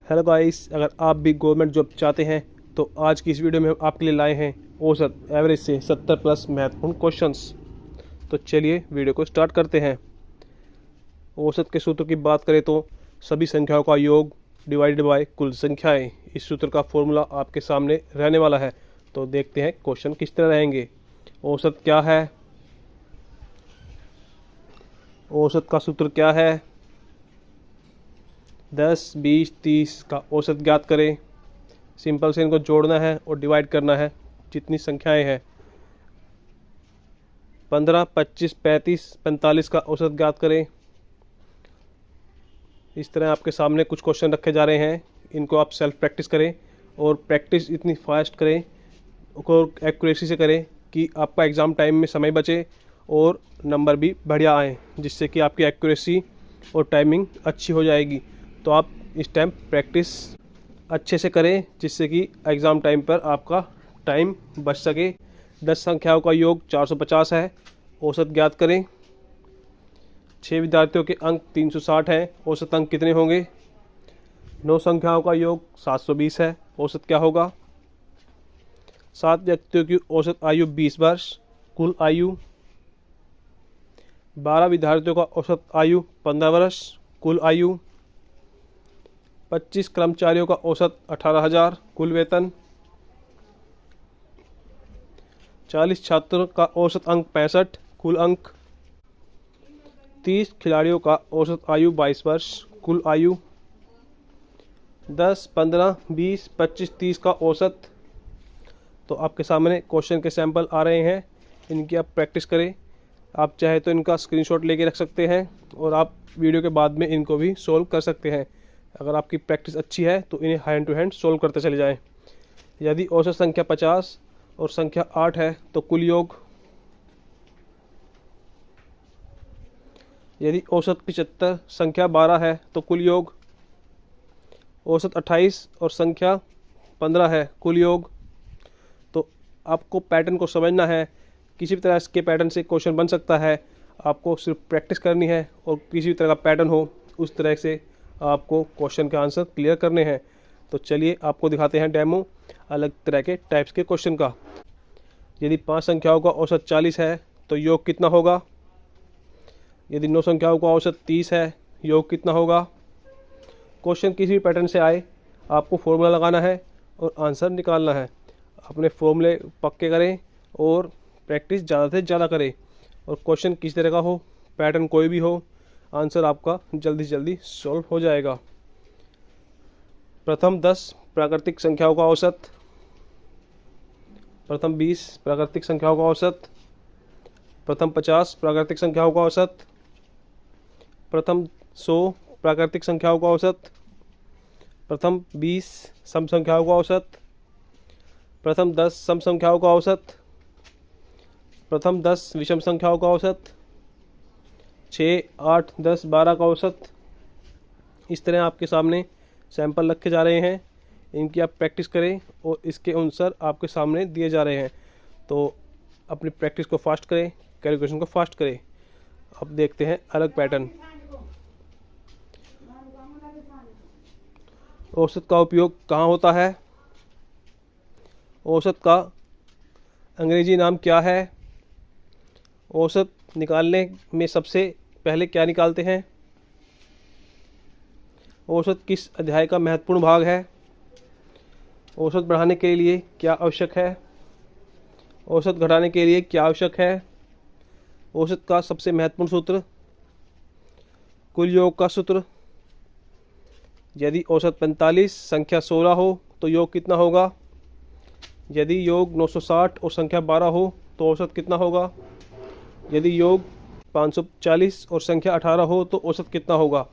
Hello guys, अगर आप भी गवर्नमेंट जॉब चाहते हैं तो आज की इस वीडियो में हम आपके लिए लाए हैं औसत एवरेज से 70 प्लस महत्वपूर्ण क्वेश्चंस। तो चलिए वीडियो को स्टार्ट करते हैं। औसत के सूत्र की बात करें तो सभी संख्याओं का योग डिवाइडेड बाय कुल संख्याएं। इस सूत्र का फॉर्मूला आपके सामने रहने वाला है। तो देखते हैं क्वेश्चन किस तरह रहेंगे। औसत क्या है? औसत का सूत्र क्या है? 10, 20, 30 का औसत ज्ञात करें। सिंपल से इनको जोड़ना है और डिवाइड करना है जितनी संख्याएं हैं। 15, 25, 35, 45 का औसत ज्ञात करें। इस तरह आपके सामने कुछ क्वेश्चन रखे जा रहे हैं। इनको आप सेल्फ प्रैक्टिस करें और प्रैक्टिस इतनी फास्ट करें और एक्यूरेसी से करें कि आपका एग्ज़ाम टाइम में समय बचे और नंबर भी बढ़िया आएँ, जिससे कि आपकी एक्यूरेसी और टाइमिंग अच्छी हो जाएगी। तो आप इस टाइम प्रैक्टिस अच्छे से करें जिससे कि एग्ज़ाम टाइम पर आपका टाइम बच सके। 10 संख्याओं का योग 450 है, औसत ज्ञात करें। 6 विद्यार्थियों के अंक 360 हैं, औसत अंक कितने होंगे? 9 संख्याओं का योग 720 है, औसत क्या होगा? 7 व्यक्तियों की औसत आयु 20 वर्ष, कुल आयु। 12 विद्यार्थियों का औसत आयु 15 वर्ष, कुल आयु। 25 कर्मचारियों का औसत 18,000, कुल वेतन। 40 छात्रों का औसत अंक 65, कुल अंक। 30 खिलाड़ियों का औसत आयु 22 वर्ष, कुल आयु। 10, 15, 20, 25, 30 का औसत। तो आपके सामने क्वेश्चन के सैंपल आ रहे हैं, इनकी आप प्रैक्टिस करें। आप चाहे तो इनका स्क्रीनशॉट लेके रख सकते हैं और आप वीडियो के बाद में इनको भी सोल्व कर सकते हैं। अगर आपकी प्रैक्टिस अच्छी है तो इन्हें हैंड टू हैंड सोल्व करते चले जाएं। यदि औसत संख्या 50 और संख्या 8 है तो कुल योग। यदि औसत 75 संख्या 12 है तो कुल योग। औसत 28 और संख्या 15 है, कुल योग। तो आपको पैटर्न को समझना है। किसी भी तरह के पैटर्न से क्वेश्चन बन सकता है, आपको सिर्फ प्रैक्टिस करनी है और किसी भी तरह का पैटर्न हो उस तरह से आपको क्वेश्चन के आंसर क्लियर करने हैं। तो चलिए आपको दिखाते हैं डेमो अलग तरह के टाइप्स के क्वेश्चन का। यदि 5 संख्याओं का औसत 40 है तो योग कितना होगा? यदि 9 संख्याओं का औसत 30 है, योग कितना होगा? क्वेश्चन किसी भी पैटर्न से आए, आपको फॉर्मूला लगाना है और आंसर निकालना है। अपने फॉर्मूले पक्के करें और प्रैक्टिस ज़्यादा से ज़्यादा करें। और क्वेश्चन किस तरह का हो, पैटर्न कोई भी हो, आंसर आपका जल्दी से जल्दी सॉल्व हो जाएगा। प्रथम 10 प्राकृतिक संख्याओं का औसत। प्रथम 20 प्राकृतिक संख्याओं का औसत। प्रथम 50 प्राकृतिक संख्याओं का औसत। प्रथम 100 प्राकृतिक संख्याओं का औसत। प्रथम 20 सम संख्याओं का औसत। प्रथम 10 सम संख्याओं का औसत। प्रथम 10 विषम संख्याओं का औसत। 6, 8, 10, 12 का औसत। इस तरह आपके सामने सैंपल रखे जा रहे हैं, इनकी आप प्रैक्टिस करें और इसके अनुसार आपके सामने दिए जा रहे हैं। तो अपनी प्रैक्टिस को फास्ट करें, कैलकुलेशन को फास्ट करें। अब देखते हैं अलग पैटर्न। औसत का उपयोग कहाँ होता है? औसत का अंग्रेजी नाम क्या है? औसत निकालने में सबसे पहले क्या निकालते हैं? औसत किस अध्याय का महत्वपूर्ण भाग है? औसत बढ़ाने के लिए क्या आवश्यक है? औसत घटाने के लिए क्या आवश्यक है? औसत का सबसे महत्वपूर्ण सूत्र? कुल योग का सूत्र। यदि औसत 45 संख्या 16 हो तो योग कितना होगा? यदि योग 960 और संख्या 12 हो तो औसत कितना होगा? यदि योग 540 और संख्या 18 हो तो औसत कितना होगा?